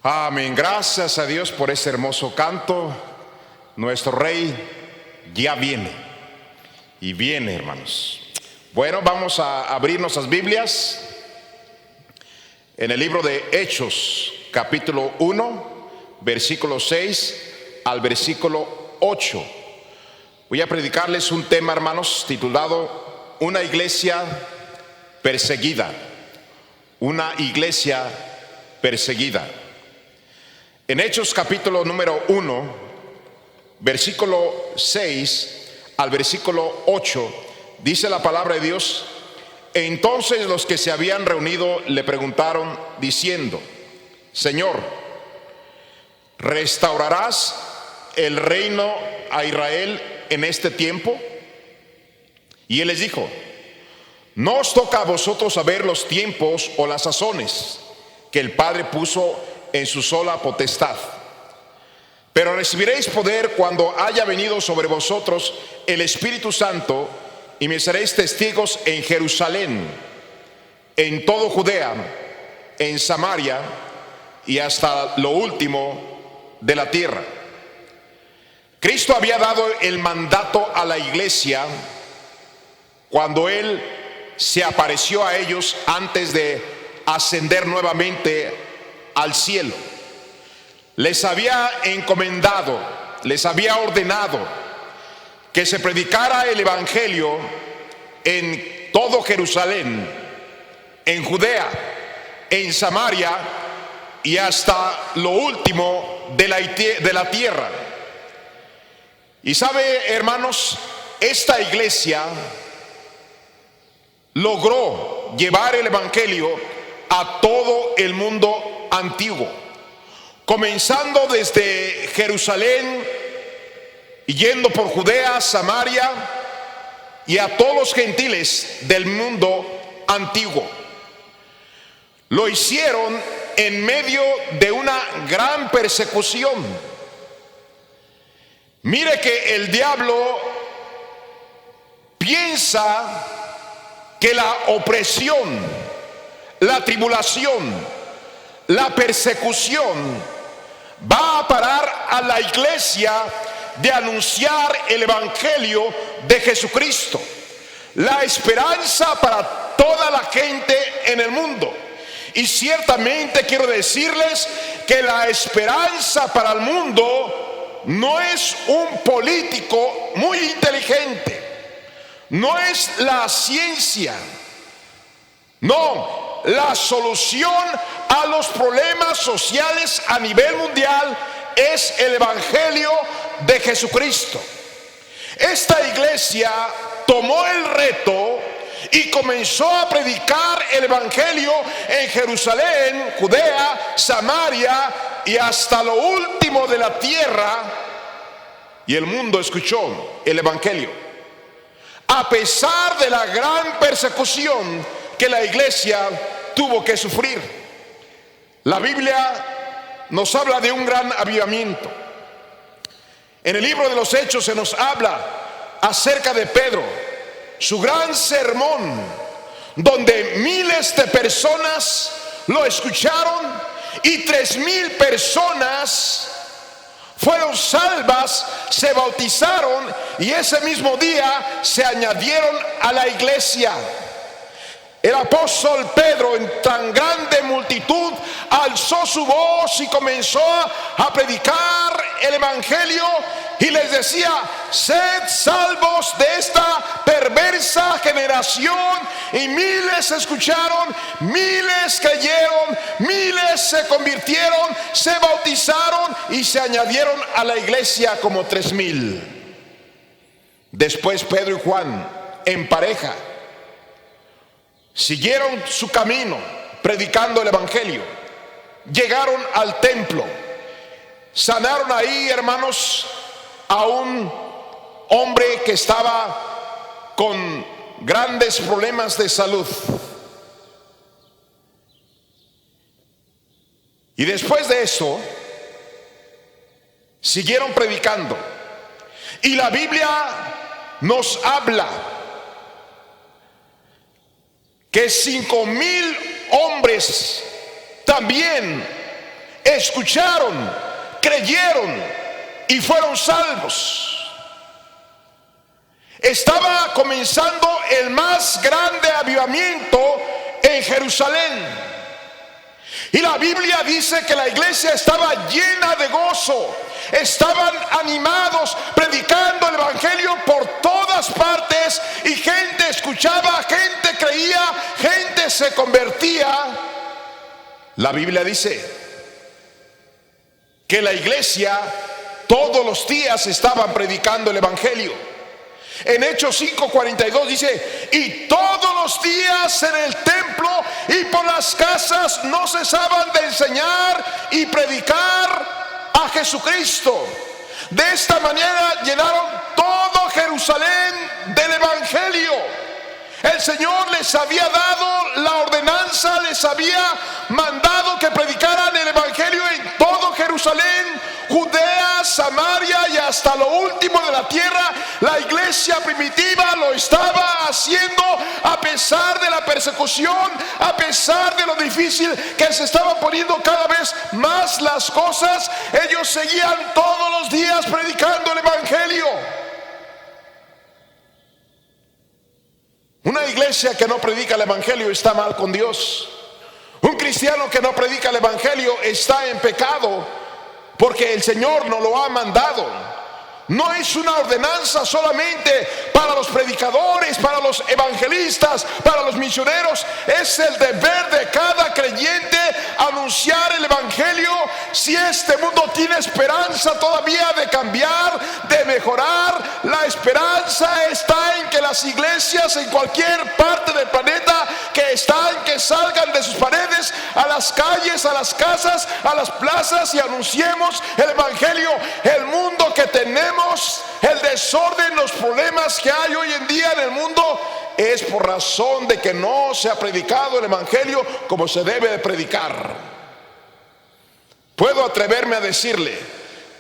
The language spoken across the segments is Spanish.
Amén. Gracias a Dios por ese hermoso canto. Nuestro Rey ya viene. Y viene, hermanos. Bueno, vamos a abrir nuestras Biblias en el libro de Hechos, capítulo 1, versículo 6 al versículo 8. Voy a predicarles un tema, hermanos, titulado Una iglesia perseguida. Una iglesia perseguida. En Hechos capítulo número 1, versículo 6 al versículo 8, dice la palabra de Dios: entonces los que se habían reunido le preguntaron diciendo: Señor, ¿restaurarás el reino a Israel en este tiempo? Y él les dijo: no os toca a vosotros saber los tiempos o las sazones que el Padre puso en su sola potestad, pero recibiréis poder cuando haya venido sobre vosotros el Espíritu Santo, y me seréis testigos en Jerusalén, en todo Judea, en Samaria y hasta lo último de la tierra. Cristo había dado el mandato a la iglesia cuando Él se apareció a ellos antes de ascender nuevamente al cielo. Les había encomendado, les había ordenado que se predicara el evangelio en todo Jerusalén, en Judea, en Samaria y hasta lo último de la tierra. Y sabe, hermanos, esta iglesia logró llevar el evangelio a todo el mundo antiguo, comenzando desde Jerusalén, yendo por Judea, Samaria y a todos los gentiles del mundo antiguo. Lo hicieron en medio de una gran persecución. Mire que el diablo piensa que la opresión, la tribulación, la persecución va a parar a la iglesia de anunciar el evangelio de Jesucristo, la esperanza para toda la gente en el mundo. Y ciertamente quiero decirles que la esperanza para el mundo no es un político muy inteligente, no es la ciencia, no, la solución a los problemas sociales a nivel mundial es el evangelio de Jesucristo. Esta iglesia tomó el reto y comenzó a predicar el evangelio en Jerusalén, Judea, Samaria y hasta lo último de la tierra, y el mundo escuchó el evangelio. A pesar de la gran persecución que la iglesia tuvo que sufrir, la Biblia nos habla de un gran avivamiento. En el libro de los Hechos se nos habla acerca de Pedro, su gran sermón, donde miles de personas lo escucharon y 3,000 personas fueron salvas, se bautizaron y ese mismo día se añadieron a la iglesia. El apóstol Pedro, en tan grande multitud, alzó su voz y comenzó a predicar el evangelio y les decía: sed salvos de esta perversa generación. Y miles escucharon, miles creyeron, miles se convirtieron, se bautizaron y se añadieron a la iglesia como 3,000. Después Pedro y Juan, en pareja, siguieron su camino predicando el evangelio. Llegaron al templo, sanaron ahí, hermanos, a un hombre que estaba con grandes problemas de salud. Y después de eso siguieron predicando. Y la Biblia nos habla que 5,000 hombres también escucharon, creyeron y fueron salvos. Estaba comenzando el más grande avivamiento en Jerusalén. Y la Biblia dice que la iglesia estaba llena de gozo. Estaban animados, predicando el evangelio por todas partes. Y gente escuchaba, gente creía, gente se convertía. La Biblia dice que la iglesia todos los días estaban predicando el evangelio. En Hechos 5:42 dice: y todos los días en el templo y por las casas no cesaban de enseñar y predicar a Jesucristo. De esta manera llenaron todo Jerusalén del evangelio. El Señor les había dado la ordenanza, les había mandado que predicaran el evangelio en todo Jerusalén, Judea, Samaria y hasta lo último de la tierra. La iglesia primitiva lo estaba haciendo a pesar de la persecución, a pesar de lo difícil que se estaban poniendo cada vez más las cosas. Ellos seguían todos los días predicando el evangelio. Una iglesia que no predica el evangelio está mal con Dios. Un cristiano que no predica el evangelio está en pecado, porque el Señor nos lo ha mandado. No es una ordenanza solamente para los predicadores, para los evangelistas, para los misioneros. Es el deber de cada creyente anunciar el evangelio. Si este mundo tiene esperanza todavía de cambiar, de mejorar, la esperanza está en que las iglesias en cualquier parte del planeta que salgan de sus paredes a las calles, a las casas, a las plazas y anunciemos el evangelio. El mundo que tenemos, el desorden, los problemas que hay hoy en día en el mundo, es por razón de que no se ha predicado el evangelio como se debe de predicar. Puedo atreverme a decirle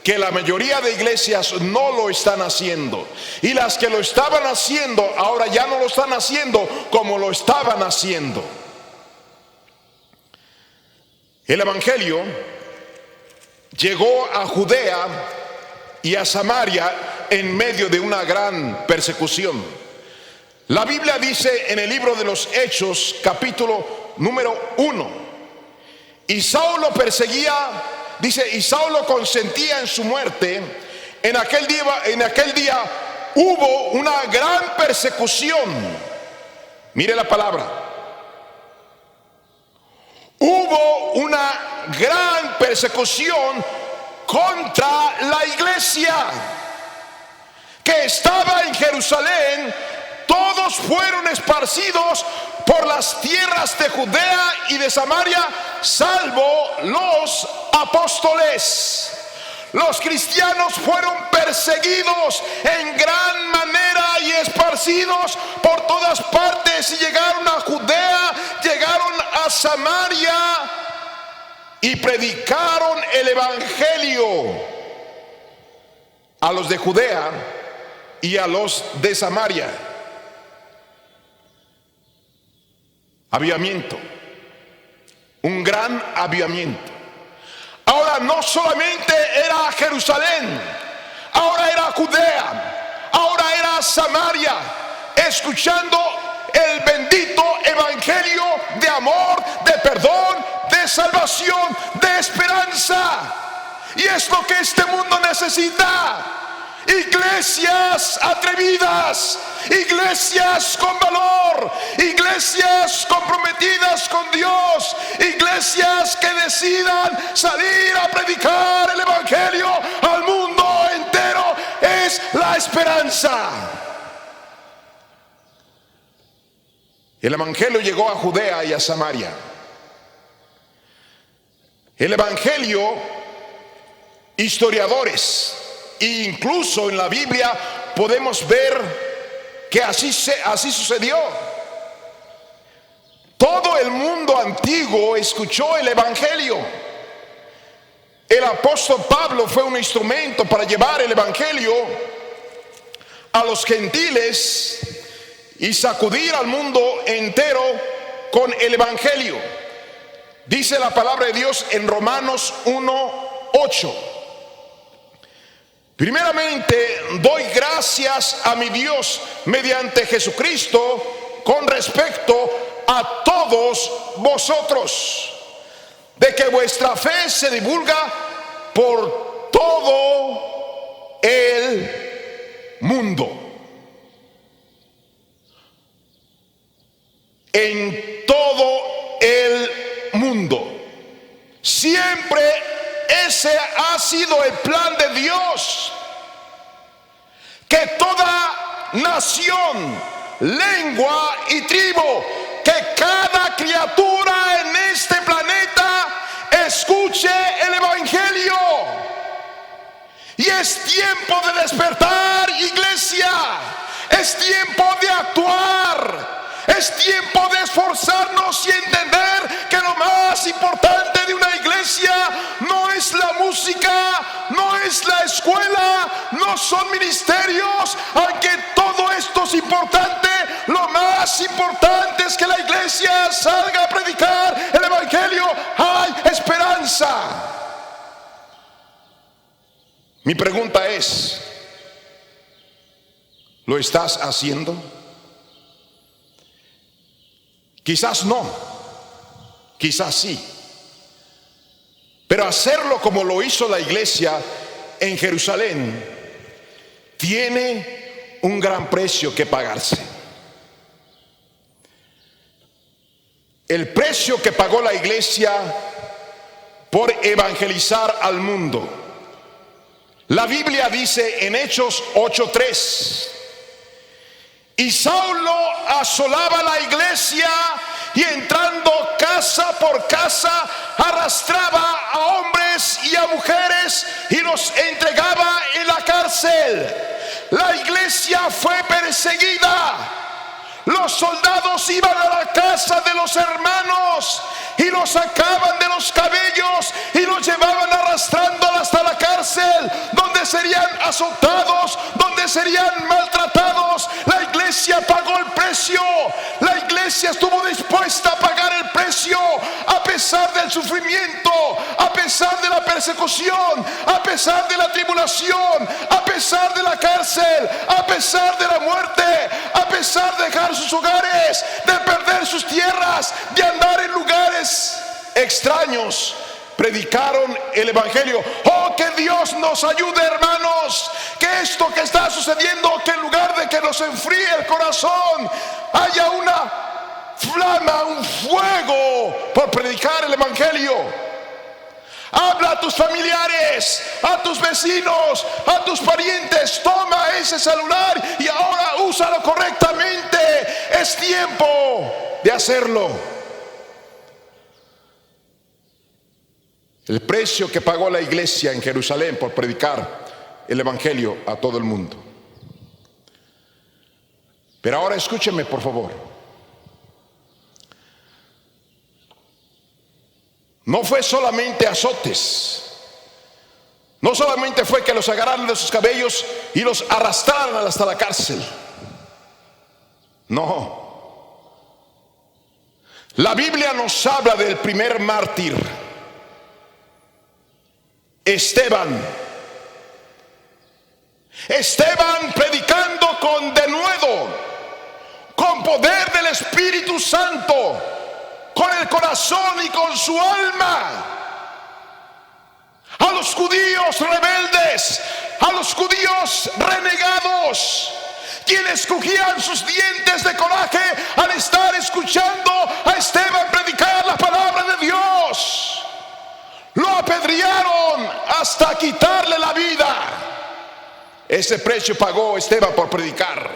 que la mayoría de iglesias no lo están haciendo, y las que lo estaban haciendo ahora ya no lo están haciendo como lo estaban haciendo. El evangelio llegó a Judea y a Samaria en medio de una gran persecución. La Biblia dice en el libro de los Hechos, capítulo número 1, y Saulo perseguía, dice, y Saulo consentía en su muerte. En aquel día hubo una gran persecución. Mire la palabra. Hubo una gran persecución contra la iglesia que estaba en Jerusalén. Todos fueron esparcidos por las tierras de Judea y de Samaria, salvo los apóstoles. Los cristianos fueron perseguidos en gran manera y esparcidos por todas partes, y llegaron a Judea, llegaron a Samaria y predicaron el evangelio a los de Judea y a los de Samaria. Avivamiento, un gran avivamiento. Ahora no solamente era Jerusalén, ahora era Judea, ahora era Samaria, escuchando el bendito evangelio de amor, de perdón, de salvación, de esperanza. Y es lo que este mundo necesita. Iglesias atrevidas, iglesias con valor, iglesias comprometidas con Dios, iglesias que decidan salir a predicar el evangelio al mundo entero. Es la esperanza. El evangelio llegó a Judea y a Samaria. El evangelio, historiadores, incluso en la Biblia podemos ver que así sucedió. Todo el mundo antiguo escuchó el evangelio. El apóstol Pablo fue un instrumento para llevar el evangelio a los gentiles y sacudir al mundo entero con el evangelio. Dice la palabra de Dios en Romanos 1:8. Primeramente, doy gracias a mi Dios mediante Jesucristo con respecto a todos vosotros, de que vuestra fe se divulga por todo el mundo. En todo el mundo. Siempre ese ha sido el plan de Dios, que toda nación, lengua y tribu, que cada criatura en este planeta escuche el evangelio. Y es tiempo de despertar, iglesia. Es tiempo de actuar. Es tiempo de esforzarnos y entender que lo más importante de una iglesia no es la música, no es la escuela, no son ministerios. Aunque todo esto es importante, lo más importante es que la iglesia salga a predicar el evangelio. Hay esperanza. Mi pregunta es, ¿lo estás haciendo? Quizás no, quizás sí, pero hacerlo como lo hizo la iglesia en Jerusalén tiene un gran precio que pagarse. El precio que pagó la iglesia por evangelizar al mundo. La Biblia dice en Hechos 8:3: y Saulo asolaba la iglesia y entrando casa por casa arrastraba a hombres y a mujeres y los entregaba en la cárcel. La iglesia fue perseguida. Los soldados iban a la casa de los hermanos y los sacaban de los cabellos y los llevaban arrastrando hasta la cárcel, donde serían azotados, donde serían maltratados. La iglesia pagó el precio. La iglesia estuvo dispuesta a pagar el precio, a pesar del sufrimiento, a pesar de la persecución, a pesar de la tribulación, a pesar de la cárcel, a pesar de la muerte, a pesar de dejar sus hogares, de perder sus tierras, de andar en lugares extraños. Predicaron el evangelio. Oh, que Dios nos ayude, hermanos, que esto que está sucediendo, que en lugar de que nos enfríe el corazón, haya una flama, un fuego por predicar el evangelio. Habla a tus familiares, a tus vecinos, a tus parientes. Toma ese celular y ahora úsalo correctamente. Es tiempo de hacerlo. El precio que pagó la iglesia en Jerusalén por predicar el evangelio a todo el mundo. Pero ahora escúcheme, por favor. No fue solamente azotes. No solamente fue que los agarraran de sus cabellos y los arrastraran hasta la cárcel. No. La Biblia nos habla del primer mártir, Esteban. Esteban predicando con denuedo, con poder del Espíritu Santo, con el corazón y con su alma, a los judíos rebeldes, a los judíos renegados, quienes cogían sus dientes de coraje al estar escuchando a Esteban predicar la palabra de Dios. Lo apedrearon hasta quitarle la vida. Ese precio pagó Esteban por predicar.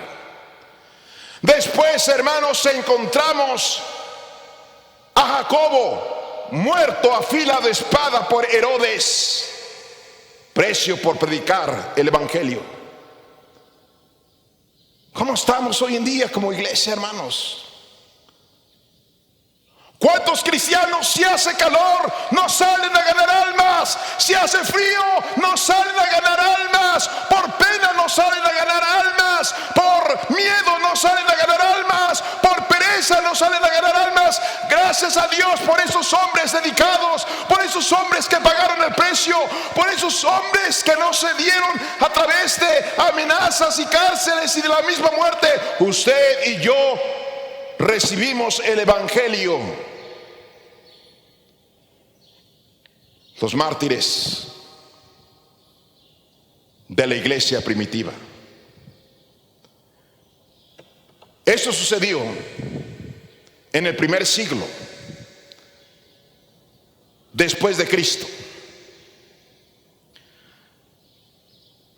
Después, hermanos, encontramos a Jacobo, muerto a fila de espada por Herodes. Precio por predicar el evangelio. ¿Cómo estamos hoy en día como iglesia, hermanos? ¿Cuántos cristianos, si hace calor, no salen a ganar almas? Si hace frío, no salen a ganar almas. Por pena no salen a ganar almas. Por miedo no salen a ganar almas. Por pereza no salen a ganar almas. Gracias gracias a Dios por esos hombres dedicados, por esos hombres que pagaron el precio, por esos hombres que no se dieron a través de amenazas y cárceles y de la misma muerte. Usted y yo recibimos el evangelio. Los mártires de la iglesia primitiva. Esto sucedió en el primer siglo después de Cristo.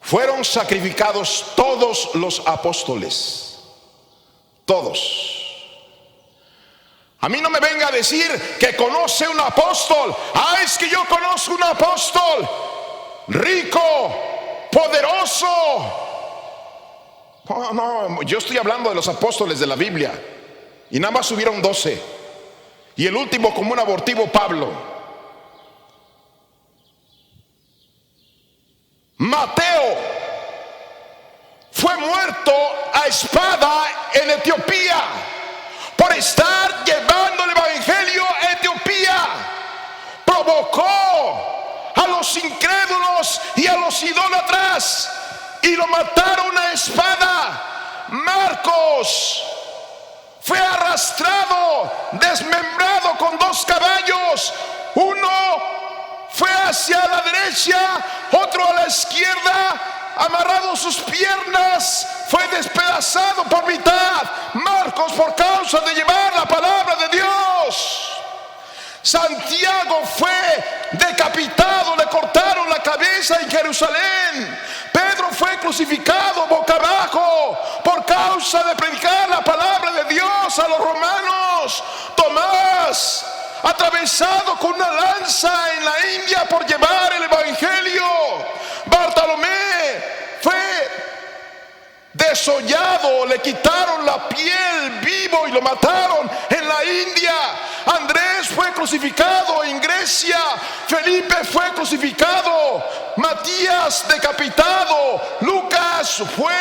Fueron sacrificados todos los apóstoles, todos. A mí no me venga a decir que conoce un apóstol. Es que yo conozco un apóstol rico, poderoso. No, yo estoy hablando de los apóstoles de la Biblia. Y nada más hubieron 12. Y el último como un abortivo, Pablo. Mateo fue muerto a espada en Etiopía por estar llevando el evangelio a Etiopía. Provocó a los incrédulos y a los idólatras y lo mataron a espada. Marcos fue arrastrado, desmembrado con 2 caballos. Uno fue hacia la derecha, otro a la izquierda, amarrado sus piernas, fue despedazado por mitad. Marcos, por causa de llevar la palabra de Dios. Santiago fue decapitado, le cortaron la cabeza en Jerusalén. Pedro fue crucificado boca abajo por causa de predicar la palabra de Dios a los romanos. Tomás, atravesado con una lanza en la India por llevar el evangelio. Bartolomé fue desollado, le quitaron la piel vivo y lo mataron en la India. Andrés fue crucificado en Grecia. Felipe fue crucificado. Matías decapitado. Lucas fue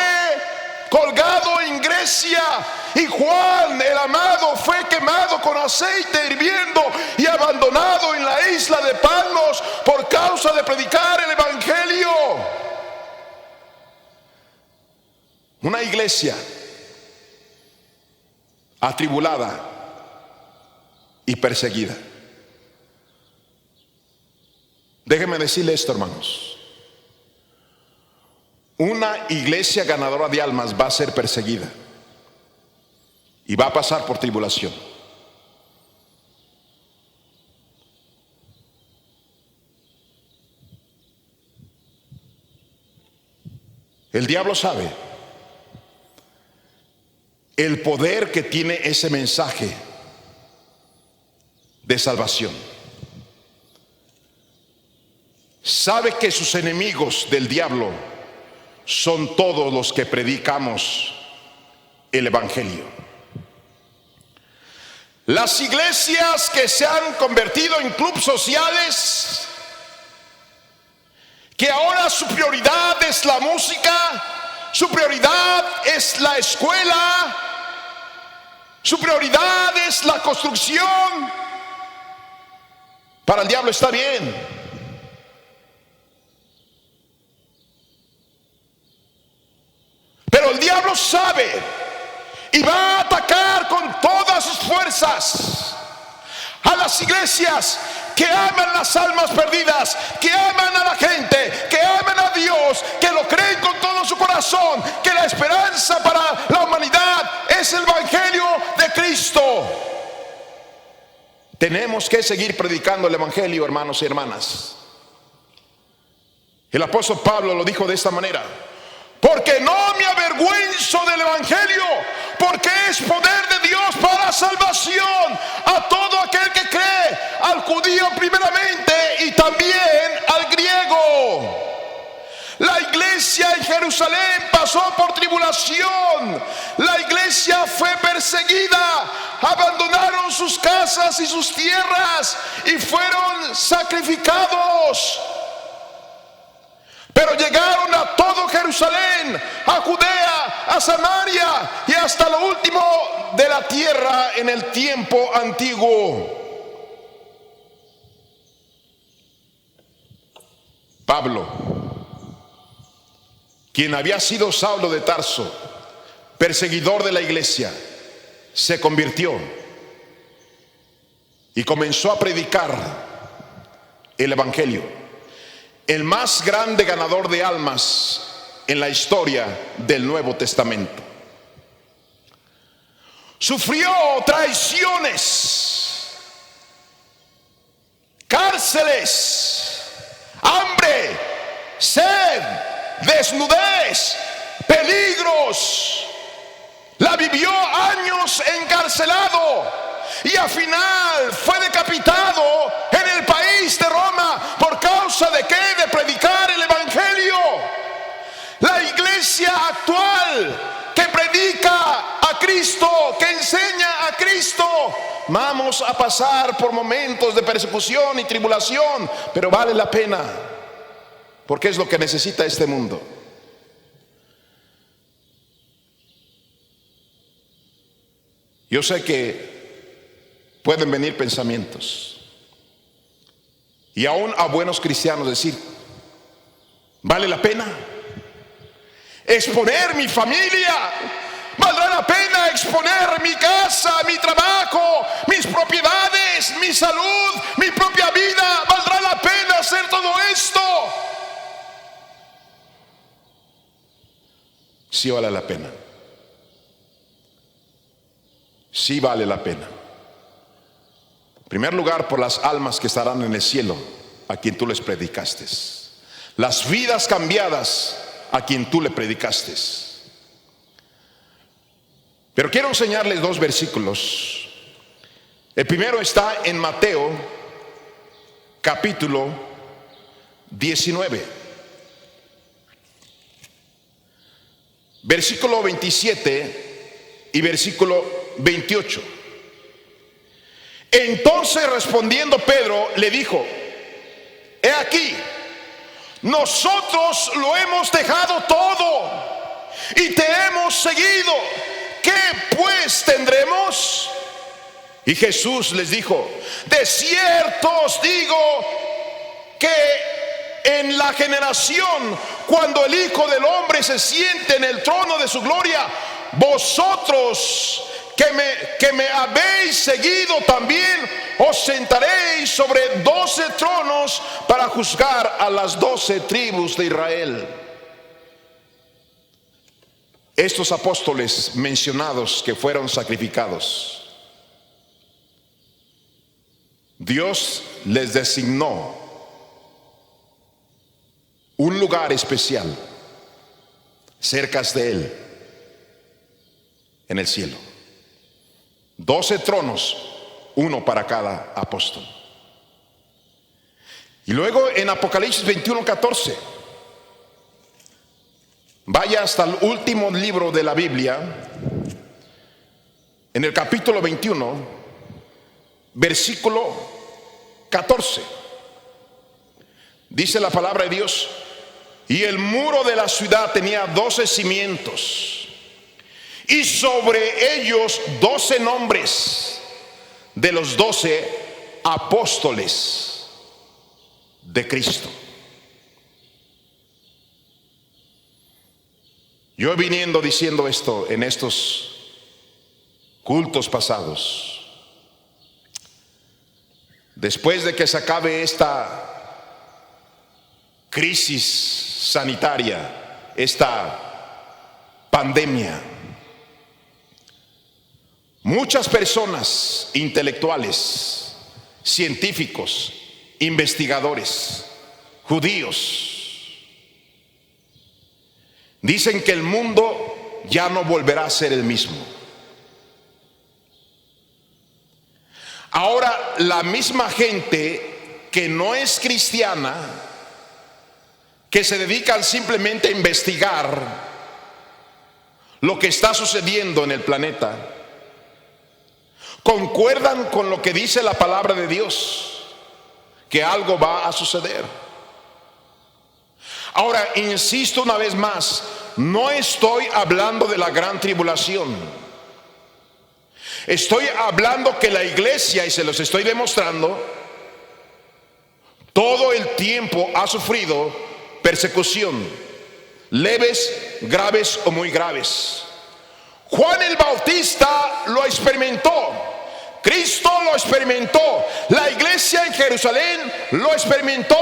colgado en Grecia. Y Juan el amado fue quemado con aceite hirviendo y abandonado en la isla de Patmos por causa de predicar el evangelio. Una iglesia atribulada y perseguida. Déjenme decirle esto, hermanos. Una iglesia ganadora de almas va a ser perseguida y va a pasar por tribulación. El diablo sabe el poder que tiene ese mensaje de salvación. Sabe que sus enemigos del diablo son todos los que predicamos el evangelio. Las iglesias que se han convertido en clubes sociales, que ahora su prioridad es la música, su prioridad es la escuela, su prioridad es la construcción. Para el diablo está bien. Pero el diablo sabe y va a atacar con todas sus fuerzas a las iglesias que aman las almas perdidas, que aman a la gente, que aman a Dios, que lo creen con todo su corazón, que la esperanza para la humanidad es el evangelio de Cristo. Tenemos que seguir predicando el evangelio, hermanos y hermanas. El apóstol Pablo lo dijo de esta manera: porque no me avergüenzo del evangelio, porque es poder de Dios para salvación a todo aquel que cree, al judío primeramente y también al griego. La iglesia en Jerusalén pasó por tribulación. La iglesia fue perseguida. Abandonaron sus casas y sus tierras y fueron sacrificados. Pero llegaron a todo Jerusalén, a Judea, a Samaria y hasta lo último de la tierra en el tiempo antiguo. Pablo, quien había sido Saulo de Tarso, perseguidor de la iglesia, se convirtió y comenzó a predicar el evangelio. El más grande ganador de almas en la historia del Nuevo Testamento. Sufrió traiciones, cárceles, hambre, sed, desnudez, peligros. La vivió años encarcelado y al final fue decapitado en el país de Roma. ¿Por causa de qué? De predicar el evangelio. La iglesia actual que predica a Cristo, que enseña a Cristo, vamos a pasar por momentos de persecución y tribulación, pero vale la pena, porque es lo que necesita este mundo. Yo sé que pueden venir pensamientos y aún a buenos cristianos decir: ¿vale la pena exponer mi familia? ¿Valdrá la pena exponer mi casa, mi trabajo, mis propiedades, mi salud, mi propia vida? ¿Valdrá la pena hacer todo esto? Sí vale la pena. Sí vale la pena. En primer lugar, por las almas que estarán en el cielo, a quien tú les predicaste. Las vidas cambiadas a quien tú le predicaste. Pero quiero enseñarles dos versículos. El primero está en Mateo capítulo 19, versículo 27 y versículo 28. Entonces respondiendo Pedro le dijo: he aquí, nosotros lo hemos dejado todo y te hemos seguido. ¿Qué pues tendremos? Y Jesús les dijo: de cierto os digo que en la generación cuando el Hijo del Hombre se siente en el trono de su gloria, vosotros que me habéis seguido también os sentaréis sobre 12 tronos para juzgar a las 12 tribus de Israel. Estos apóstoles mencionados que fueron sacrificados, Dios les designó un lugar especial cerca de Él en el cielo. 12 tronos, uno para cada apóstol. Y luego en Apocalipsis 21:14, vaya hasta el último libro de la Biblia, en el capítulo 21, versículo 14. Dice la palabra de Dios: y el muro de la ciudad tenía 12 cimientos, y sobre ellos 12 nombres de los 12 apóstoles de Cristo. Yo he viniendo diciendo esto en estos cultos pasados. Después de que se acabe esta crisis sanitaria, esta pandemia, muchas personas intelectuales, científicos, investigadores, judíos, dicen que el mundo ya no volverá a ser el mismo. Ahora, la misma gente que no es cristiana, que se dedican simplemente a investigar lo que está sucediendo en el planeta, concuerdan con lo que dice la palabra de Dios, que algo va a suceder. Ahora, insisto una vez más, no estoy hablando de la gran tribulación. Estoy hablando que la iglesia, y se los estoy demostrando, todo el tiempo ha sufrido persecución, leves, graves o muy graves. Juan el Bautista lo experimentó, Cristo lo experimentó, la iglesia en Jerusalén lo experimentó.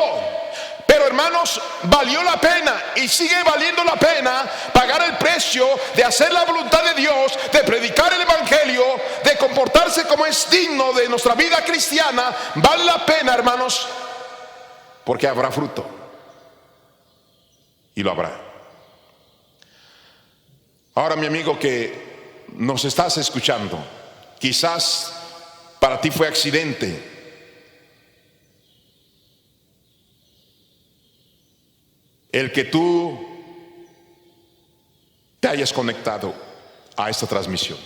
Pero hermanos, valió la pena y sigue valiendo la pena pagar el precio de hacer la voluntad de Dios, de predicar el evangelio, de comportarse como es digno de nuestra vida cristiana. Vale la pena, hermanos, porque habrá fruto, y lo habrá. Ahora, mi amigo que nos estás escuchando, quizás para ti fue accidente el que tú te hayas conectado a esta transmisión,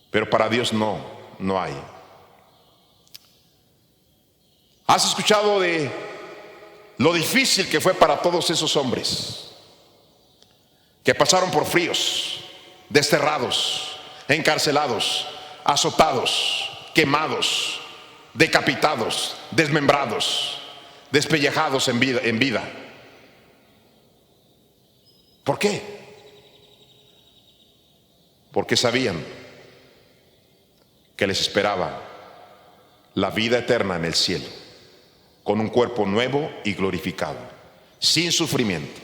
pero para Dios no hay. ¿Has escuchado de lo difícil que fue para todos esos hombres que pasaron por fríos, desterrados, encarcelados, azotados, quemados, decapitados, desmembrados, despellejados en vida? ¿Por qué? Porque sabían que les esperaba la vida eterna en el cielo, con un cuerpo nuevo y glorificado, sin sufrimiento.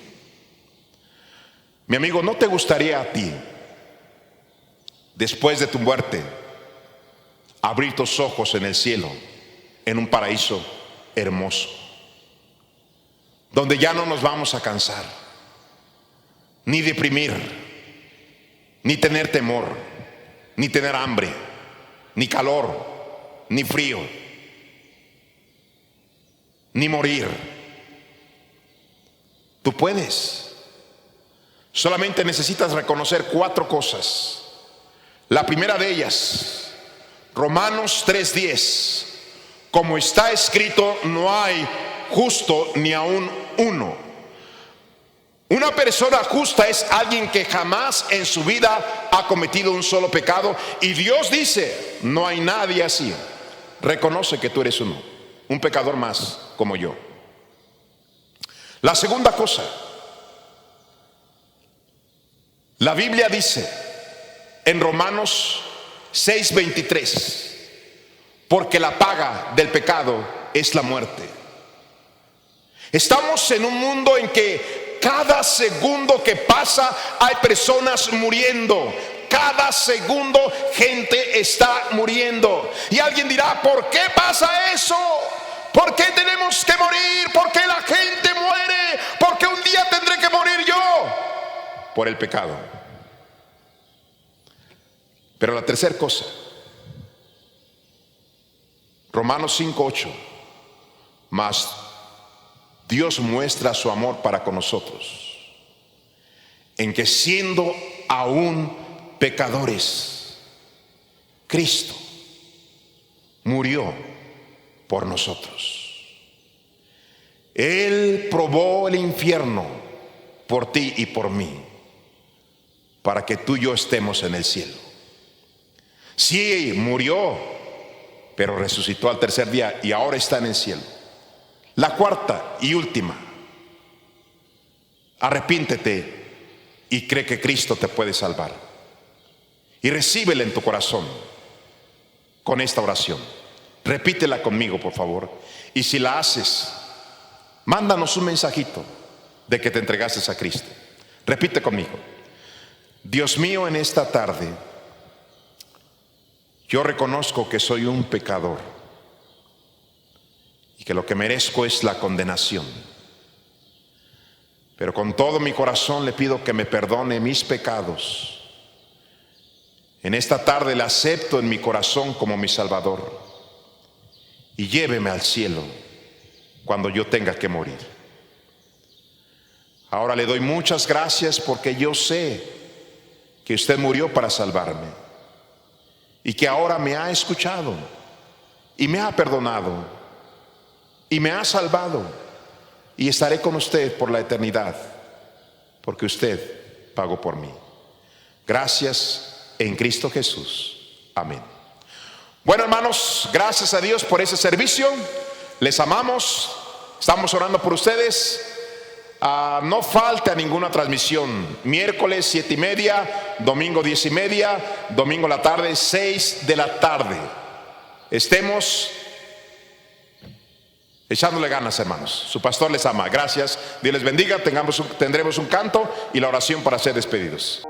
Mi amigo, ¿no te gustaría a ti, después de tu muerte, abrir tus ojos en el cielo, en un paraíso hermoso, donde ya no nos vamos a cansar, ni deprimir, ni tener temor, ni tener hambre, ni calor, ni frío, ni morir? Tú puedes. Solamente necesitas reconocer 4 cosas. La primera de ellas, Romanos 3:10, como está escrito, no hay justo ni aún uno. Una persona justa es alguien que jamás en su vida ha cometido un solo pecado, y Dios dice, no hay nadie así. Reconoce que tú eres un pecador más como yo. La segunda cosa, la Biblia dice en Romanos 6:23, porque la paga del pecado es la muerte. Estamos en un mundo en que cada segundo que pasa hay personas muriendo. Cada segundo gente está muriendo. Y alguien dirá, ¿por qué pasa eso? ¿Por qué tenemos que morir? ¿Por qué la gente muere? ¿Por qué un día tendré que morir yo? Por el pecado. Pero la tercera cosa, Romanos 5:8, mas Dios muestra su amor para con nosotros, en que siendo aún pecadores, Cristo murió por nosotros. Él probó el infierno por ti y por mí, para que tú y yo estemos en el cielo. Sí, murió, pero resucitó al tercer día y ahora está en el cielo. La cuarta y última, arrepíntete y cree que Cristo te puede salvar, y recíbele en tu corazón con esta oración. Repítela conmigo, por favor, y si la haces, mándanos un mensajito de que te entregaste a Cristo. Repite conmigo: Dios mío, en esta tarde yo reconozco que soy un pecador y que lo que merezco es la condenación, pero con todo mi corazón le pido que me perdone mis pecados. En esta tarde le acepto en mi corazón como mi Salvador, y lléveme al cielo cuando yo tenga que morir. Ahora le doy muchas gracias porque yo sé que usted murió para salvarme y que ahora me ha escuchado y me ha perdonado y me ha salvado. y estaré con usted por la eternidad, porque usted pagó por mí. Gracias en Cristo Jesús. Amén. Bueno, hermanos, gracias a Dios por ese servicio. Les amamos. Estamos orando por ustedes. No falta ninguna transmisión. Miércoles 7:30, domingo 10:30, domingo la tarde 6 de la tarde. Estemos echándole ganas, hermanos. Su pastor les ama. Gracias. Dios les bendiga. Tendremos un canto y la oración para ser despedidos.